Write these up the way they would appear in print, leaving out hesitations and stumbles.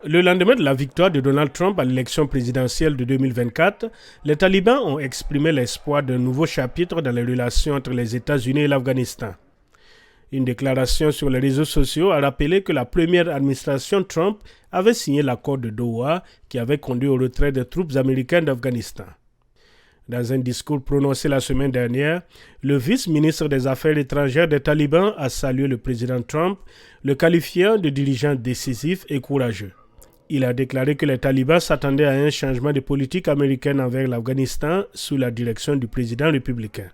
Le lendemain de la victoire de Donald Trump à l'élection présidentielle de 2024, les talibans ont exprimé l'espoir d'un nouveau chapitre dans les relations entre les États-Unis et l'Afghanistan. Une déclaration sur les réseaux sociaux a rappelé que la première administration Trump avait signé l'accord de Doha qui avait conduit au retrait des troupes américaines d'Afghanistan. Dans un discours prononcé la semaine dernière, le vice-ministre des Affaires étrangères des talibans a salué le président Trump, le qualifiant de dirigeant décisif et courageux. Il a déclaré que les talibans s'attendaient à un changement de politique américaine envers l'Afghanistan sous la direction du président républicain.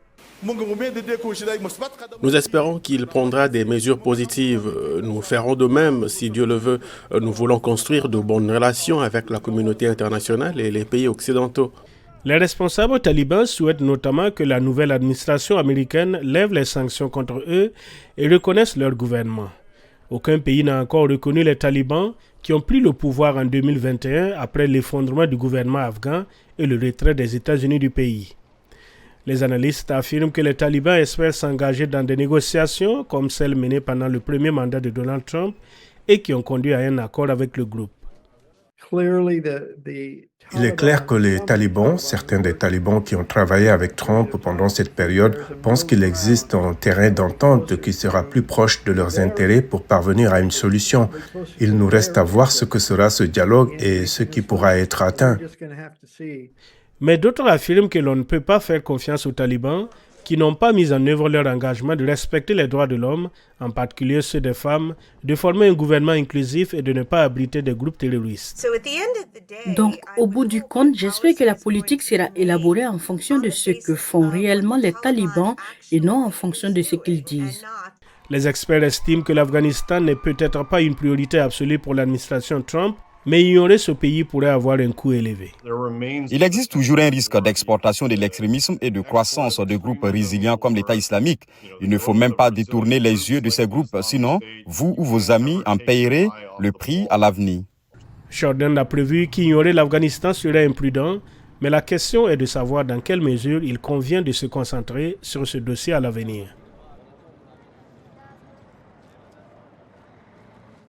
Nous espérons qu'il prendra des mesures positives. Nous ferons de même, si Dieu le veut. Nous voulons construire de bonnes relations avec la communauté internationale et les pays occidentaux. Les responsables talibans souhaitent notamment que la nouvelle administration américaine lève les sanctions contre eux et reconnaisse leur gouvernement. Aucun pays n'a encore reconnu les talibans qui ont pris le pouvoir en 2021 après l'effondrement du gouvernement afghan et le retrait des États-Unis du pays. Les analystes affirment que les talibans espèrent s'engager dans des négociations comme celles menées pendant le premier mandat de Donald Trump et qui ont conduit à un accord avec le groupe. Il est clair que les talibans, certains des talibans qui ont travaillé avec Trump pendant cette période, pensent qu'il existe un terrain d'entente qui sera plus proche de leurs intérêts pour parvenir à une solution. Il nous reste à voir ce que sera ce dialogue et ce qui pourra être atteint. Mais d'autres affirment que l'on ne peut pas faire confiance aux talibans qui n'ont pas mis en œuvre leur engagement de respecter les droits de l'homme, en particulier ceux des femmes, de former un gouvernement inclusif et de ne pas abriter des groupes terroristes. Donc, au bout du compte, j'espère que la politique sera élaborée en fonction de ce que font réellement les talibans et non en fonction de ce qu'ils disent. Les experts estiment que l'Afghanistan n'est peut-être pas une priorité absolue pour l'administration Trump, mais ignorer ce pays pourrait avoir un coût élevé. Il existe toujours un risque d'exportation de l'extrémisme et de croissance de groupes résilients comme l'État islamique. Il ne faut même pas détourner les yeux de ces groupes, sinon vous ou vos amis en payerez le prix à l'avenir. Jordan a prévu qu'ignorer l'Afghanistan serait imprudent, mais la question est de savoir dans quelle mesure il convient de se concentrer sur ce dossier à l'avenir.